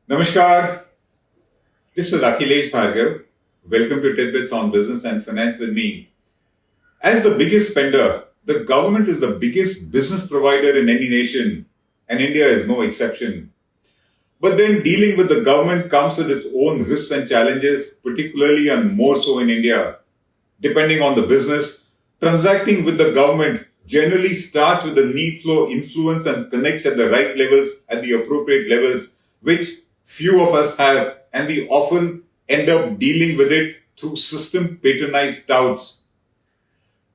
Namaskar, this is Akhilesh Bhargava. Welcome to Tit-Bits on Business and Finance with me. As the biggest spender, the government is the biggest business provider in any nation, and India is no exception. But then dealing with the government comes with its own risks and challenges, particularly and more so in India. Depending on the business, transacting with the government generally starts with the need flow influence and connects at the right levels, at the appropriate levels, which few of us have, and we often end up dealing with it through system patronized touts.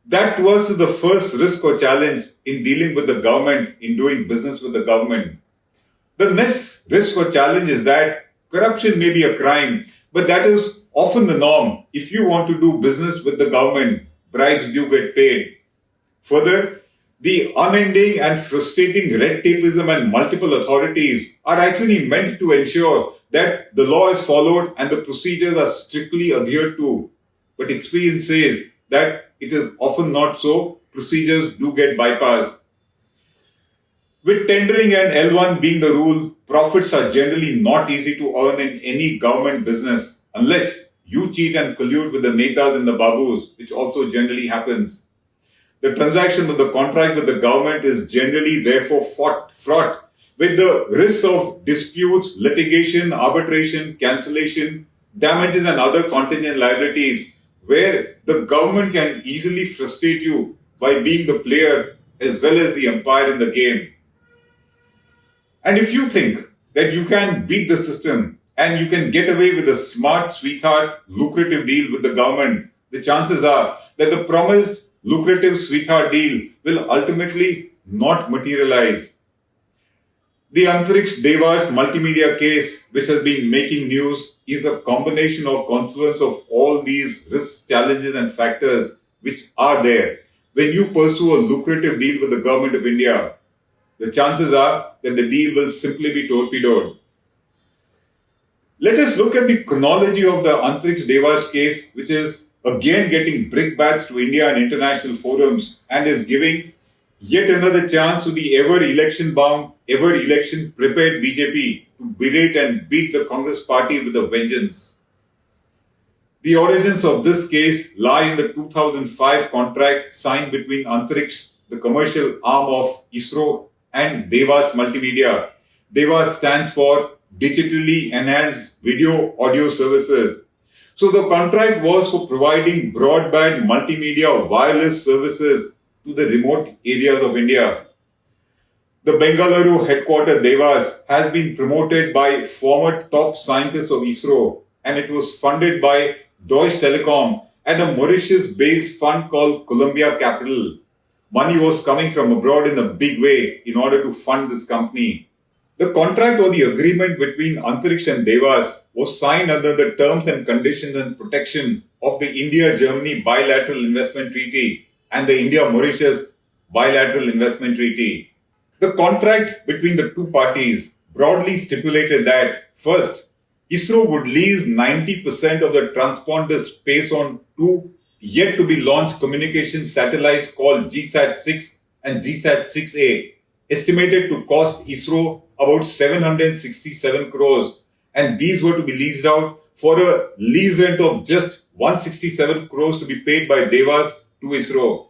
That to us is the first risk or challenge in dealing with the government, in doing business with the government. The next risk or challenge is that corruption may be a crime, but that is often the norm. If you want to do business with the government, bribes do get paid. Further, the unending and frustrating red tapeism and multiple authorities are actually meant to ensure that the law is followed and the procedures are strictly adhered to. But experience says that it is often not so. Procedures do get bypassed. With tendering and L1 being the rule, profits are generally not easy to earn in any government business unless you cheat and collude with the netas and the babus, which also generally happens. The transaction of the contract with the government is generally therefore fraught with the risks of disputes, litigation, arbitration, cancellation, damages and other contingent liabilities where the government can easily frustrate you by being the player as well as the umpire in the game. And if you think that you can beat the system and you can get away with a smart, sweetheart, lucrative deal with the government, the chances are that the promised lucrative sweetheart deal will ultimately not materialize. The Antrix-Devas multimedia case, which has been making news, is a combination or confluence of all these risks, challenges and factors which are there. When you pursue a lucrative deal with the government of India, the chances are that the deal will simply be torpedoed. Let us look at the chronology of the Antrix-Devas case, which is again getting brickbats to India and international forums and is giving yet another chance to the ever-election-bound, ever-election-prepared BJP to berate and beat the Congress party with a vengeance. The origins of this case lie in the 2005 contract signed between Antrix, the commercial arm of ISRO, and Devas Multimedia. Devas stands for Digitally Enhanced Video Audio Services. So the contract was for providing broadband multimedia wireless services to the remote areas of India. The Bengaluru headquartered Devas has been promoted by former top scientists of ISRO, and it was funded by Deutsche Telekom and a Mauritius-based fund called Columbia Capital. Money was coming from abroad in a big way in order to fund this company. The contract or the agreement between Antrix and Devas was signed under the terms and conditions and protection of the India-Germany Bilateral Investment Treaty and the India-Mauritius Bilateral Investment Treaty. The contract between the two parties broadly stipulated that, first, ISRO would lease 90% of the transponder space on two yet-to-be-launched communication satellites called GSAT-6 and GSAT-6A, estimated to cost ISRO about 767 crores, and these were to be leased out for a lease rent of just 167 crores to be paid by Devas to ISRO.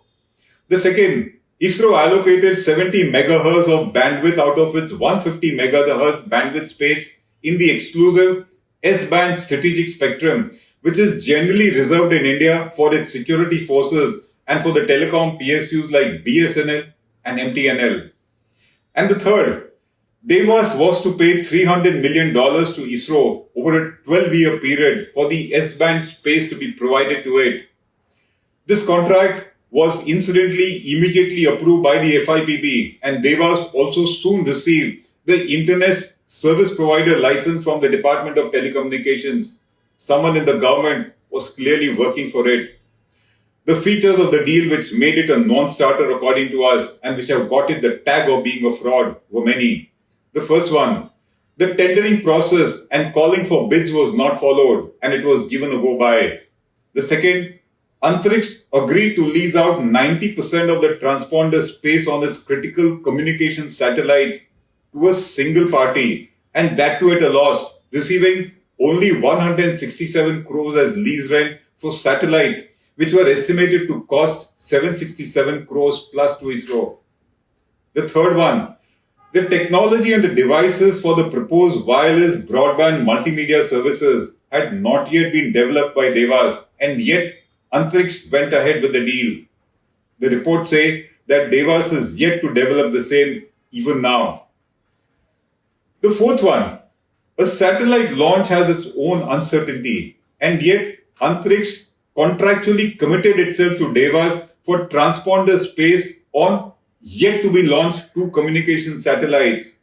The second, ISRO allocated 70 megahertz of bandwidth out of its 150 megahertz bandwidth space in the exclusive S-band strategic spectrum, which is generally reserved in India for its security forces and for the telecom PSUs like BSNL and MTNL. And the third, Devas was to pay $300 million to ISRO over a 12-year period for the S-band space to be provided to it. This contract was incidentally immediately approved by the FIPB, and Devas also soon received the Internet Service Provider license from the Department of Telecommunications. Someone in the government was clearly working for it. The features of the deal which made it a non-starter according to us and which have got it the tag of being a fraud were many. The first one, the tendering process and calling for bids was not followed and it was given a go-by. The second, Antrix agreed to lease out 90% of the transponder space on its critical communication satellites to a single party and that too at a loss, receiving only 167 crores as lease rent for satellites, which were estimated to cost 767 crores plus to ISRO. The third one, the technology and the devices for the proposed wireless broadband multimedia services had not yet been developed by Devas, and yet Antrix went ahead with the deal. The reports say that Devas is yet to develop the same even now. The fourth one, a satellite launch has its own uncertainty, and yet Antrix contractually committed itself to Devas for transponder space on yet to be launched two communication satellites.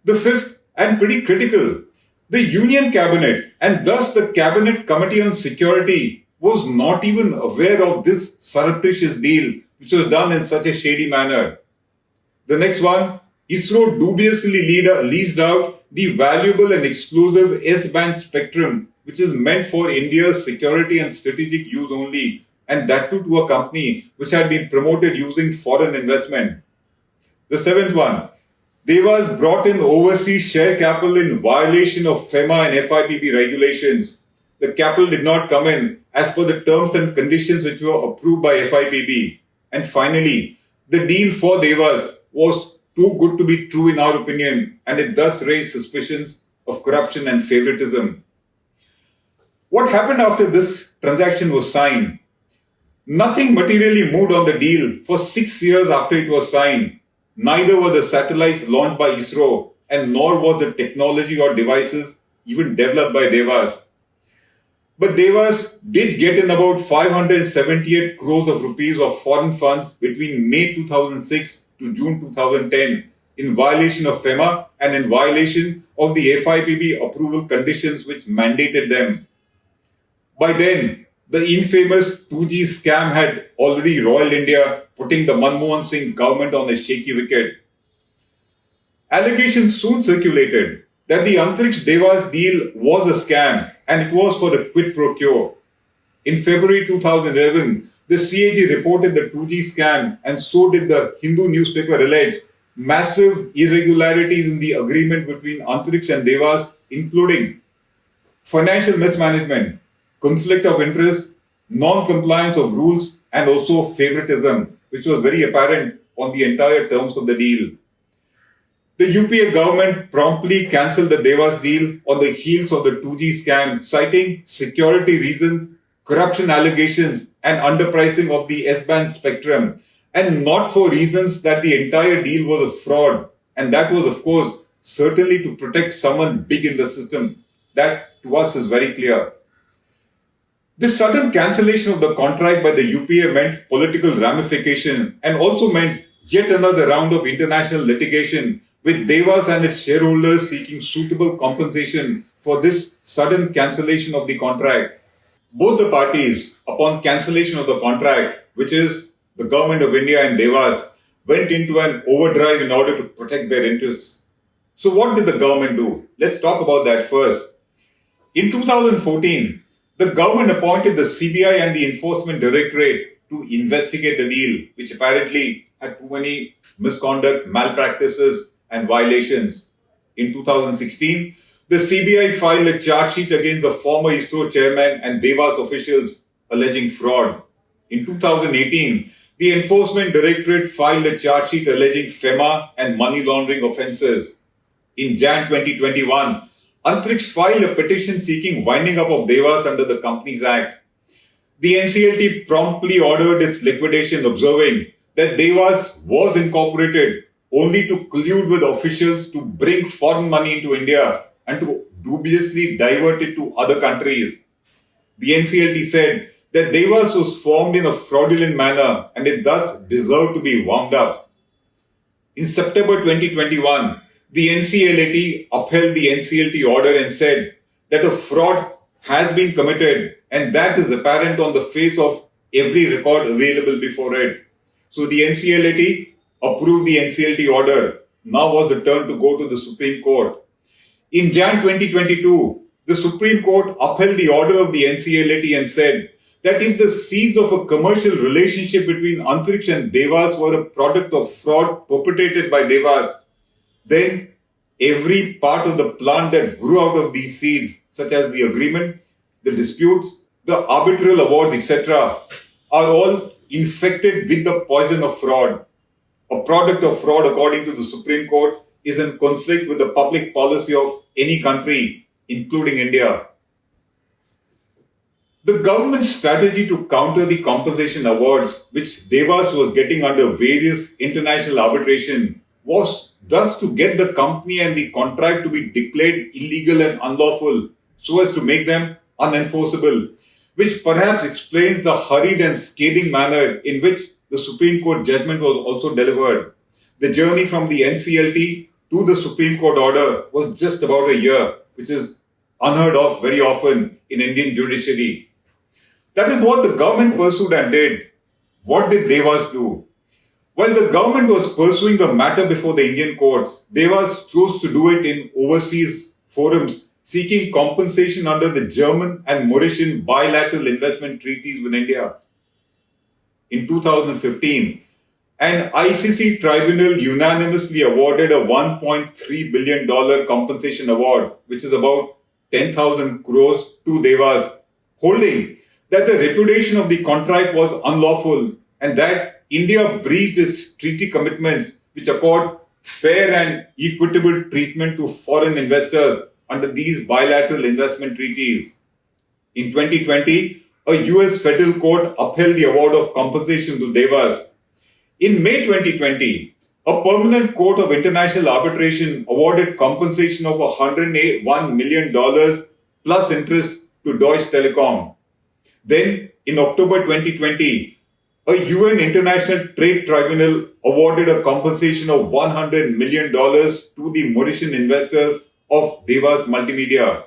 The fifth, and pretty critical, the Union Cabinet and thus the Cabinet Committee on Security was not even aware of this surreptitious deal which was done in such a shady manner. The next one, ISRO dubiously leased out the valuable and exclusive S-band spectrum which is meant for India's security and strategic use only, and that too to a company which had been promoted using foreign investment. The seventh one, Devas brought in overseas share capital in violation of FEMA and FIPB regulations. The capital did not come in as per the terms and conditions which were approved by FIPB. And finally, the deal for Devas was too good to be true in our opinion, and it thus raised suspicions of corruption and favoritism. What happened after this transaction was signed? Nothing materially moved on the deal for 6 years after it was signed. Neither were the satellites launched by ISRO, and nor was the technology or devices even developed by Devas. But Devas did get in about 578 crores of rupees of foreign funds between May 2006 to June 2010 in violation of FEMA and in violation of the FIPB approval conditions which mandated them. By then, the infamous 2G scam had already roiled India, putting the Manmohan Singh government on a shaky wicket. Allegations soon circulated that the Antrix-Devas deal was a scam and it was for a quid pro quo. In February 2011, the CAG reported the 2G scam, and so did the Hindu newspaper allege massive irregularities in the agreement between Antrix and Devas, including financial mismanagement, conflict of interest, non-compliance of rules, and also favoritism, which was very apparent on the entire terms of the deal. The UPA government promptly cancelled the Devas deal on the heels of the 2G scam, citing security reasons, corruption allegations, and underpricing of the S-band spectrum, and not for reasons that the entire deal was a fraud. And that was, of course, certainly to protect someone big in the system. That, to us, is very clear. This sudden cancellation of the contract by the UPA meant political ramification and also meant yet another round of international litigation, with Devas and its shareholders seeking suitable compensation for this sudden cancellation of the contract. Both the parties, upon cancellation of the contract, which is the Government of India and Devas, went into an overdrive in order to protect their interests. So what did the government do? Let's talk about that first. In 2014, the government appointed the CBI and the Enforcement Directorate to investigate the deal, which apparently had too many misconduct, malpractices, and violations. In 2016, the CBI filed a charge sheet against the former ISRO chairman and Devas officials alleging fraud. In 2018, the Enforcement Directorate filed a charge sheet alleging FEMA and money laundering offences. In Jan 2021, Antrix filed a petition seeking winding up of Devas under the Companies Act. The NCLT promptly ordered its liquidation, observing that Devas was incorporated only to collude with officials to bring foreign money into India and to dubiously divert it to other countries. The NCLT said that Devas was formed in a fraudulent manner and it thus deserved to be wound up. In September 2021, the NCLT upheld the NCLT order and said that a fraud has been committed, and that is apparent on the face of every record available before it. So the NCLT approved the NCLT order. Now was the turn to go to the Supreme Court. In Jan 2022, the Supreme Court upheld the order of the NCLT and said that if the seeds of a commercial relationship between Antrix and Devas were a product of fraud perpetrated by Devas, then every part of the plant that grew out of these seeds, such as the agreement, the disputes, the arbitral awards, etc., are all infected with the poison of fraud. A product of fraud, according to the Supreme Court, is in conflict with the public policy of any country, including India. The government's strategy to counter the compensation awards which Devas was getting under various international arbitration was thus to get the company and the contract to be declared illegal and unlawful so as to make them unenforceable, which perhaps explains the hurried and scathing manner in which the Supreme Court judgment was also delivered. The journey from the NCLT to the Supreme Court order was just about a year, which is unheard of very often in Indian judiciary. That is what the government pursued and did. What did Devas do? While the government was pursuing the matter before the Indian courts, Devas chose to do it in overseas forums, seeking compensation under the German and Mauritian bilateral investment treaties with India. In 2015, an ICC tribunal unanimously awarded a $1.3 billion compensation award, which is about 10,000 crores to Devas, holding that the repudiation of the contract was unlawful and that India breached its treaty commitments which accord fair and equitable treatment to foreign investors under these bilateral investment treaties. In 2020, a US federal court upheld the award of compensation to Devas. In May 2020, a permanent court of international arbitration awarded compensation of $101 million plus interest to Deutsche Telekom. Then, in October 2020, a UN International Trade Tribunal awarded a compensation of $100 million to the Mauritian investors of Devas Multimedia.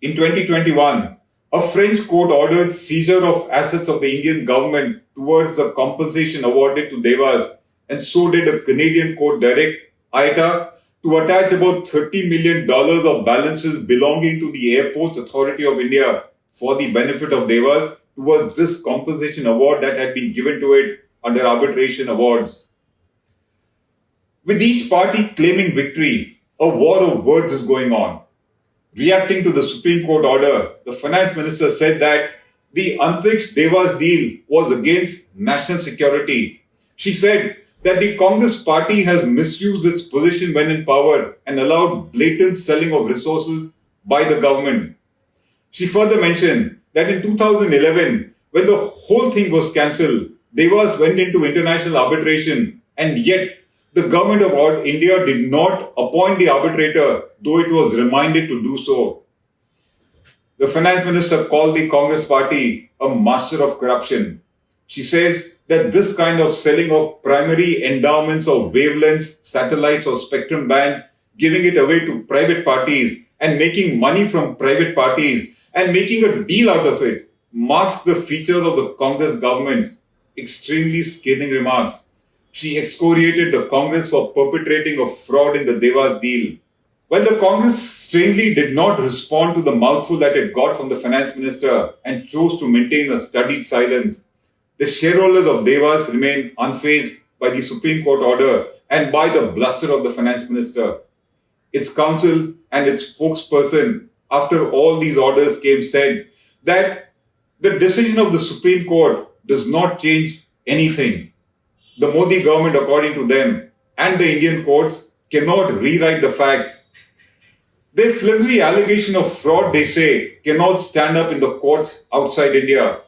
In 2021, a French court ordered seizure of assets of the Indian government towards the compensation awarded to Devas, and so did a Canadian court direct IATA to attach about $30 million of balances belonging to the Airports Authority of India for the benefit of Devas towards this compensation award that had been given to it under arbitration awards. With each party claiming victory, a war of words is going on. Reacting to the Supreme Court order, the finance minister said that the Antrix-Devas deal was against national security. She said that the Congress party has misused its position when in power and allowed blatant selling of resources by the government. She further mentioned that in 2011, when the whole thing was cancelled, Devas went into international arbitration, and yet the government of India did not appoint the arbitrator, though it was reminded to do so. The finance minister called the Congress party a master of corruption. She says that this kind of selling of primary endowments of wavelengths, satellites or spectrum bands, giving it away to private parties and making money from private parties and making a deal out of it marks the features of the Congress government's extremely scathing remarks. She excoriated the Congress for perpetrating a fraud in the Devas deal. While the Congress strangely did not respond to the mouthful that it got from the finance minister and chose to maintain a studied silence, the shareholders of Devas remain unfazed by the Supreme Court order and by the bluster of the finance minister. Its counsel and its spokesperson, after all these orders came, said that the decision of the Supreme Court does not change anything. The Modi government, according to them, and the Indian courts cannot rewrite the facts. Their flimsy allegation of fraud, they say, cannot stand up in the courts outside India.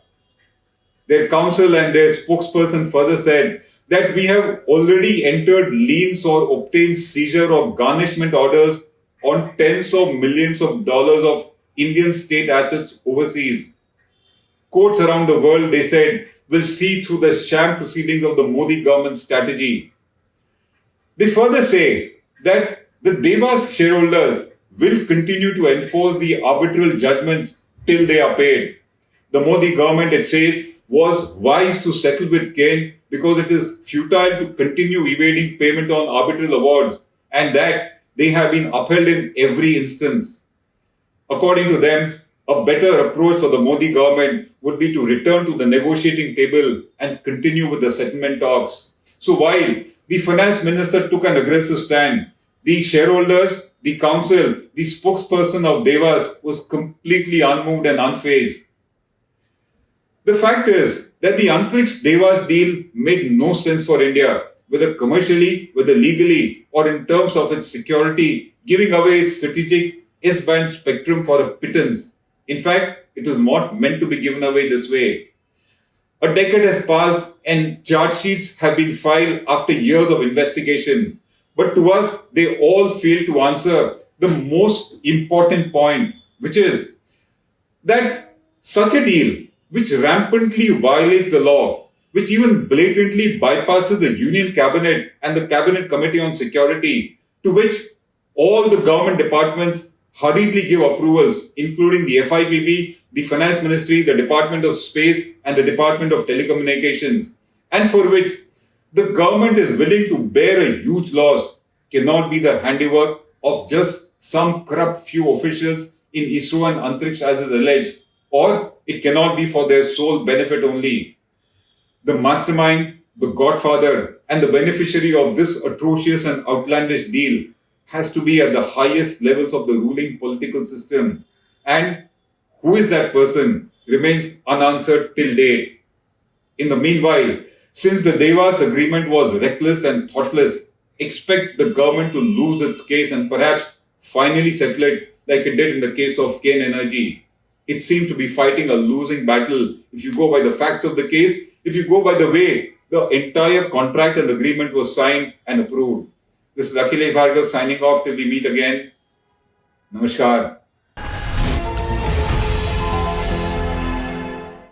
Their counsel and their spokesperson further said that we have already entered liens or obtained seizure or garnishment orders on tens of millions of dollars of Indian state assets overseas. Courts around the world, they said, will see through the sham proceedings of the Modi government strategy. They further say that the Devas shareholders will continue to enforce the arbitral judgments till they are paid. The Modi government, it says, was wise to settle with Cain because it is futile to continue evading payment on arbitral awards, and that they have been upheld in every instance. According to them, a better approach for the Modi government would be to return to the negotiating table and continue with the settlement talks. So while the finance minister took an aggressive stand, the shareholders, the council, the spokesperson of Devas was completely unmoved and unfazed. The fact is that the Antrix-Devas deal made no sense for India, whether commercially, whether legally, or in terms of its security, giving away its strategic S-band spectrum for a pittance. In fact, it was not meant to be given away this way. A decade has passed and charge sheets have been filed after years of investigation. But to us, they all fail to answer the most important point, which is that such a deal, which rampantly violates the law, which even blatantly bypasses the Union Cabinet and the Cabinet Committee on Security, to which all the government departments hurriedly give approvals, including the FIPB, the Finance Ministry, the Department of Space, and the Department of Telecommunications, and for which the government is willing to bear a huge loss, cannot be the handiwork of just some corrupt few officials in ISRO and Antrix as is alleged, or it cannot be for their sole benefit only. The mastermind, the godfather, and the beneficiary of this atrocious and outlandish deal has to be at the highest levels of the ruling political system. And who is that person remains unanswered till date. In the meanwhile, since the Devas agreement was reckless and thoughtless, expect the government to lose its case and perhaps finally settle it like it did in the case of Kane Energy. It seems to be fighting a losing battle if you go by the facts of the case, if you go by the way the entire contract and agreement was signed and approved. This is Akhilesh Bhargava signing off till we meet again. Namaskar.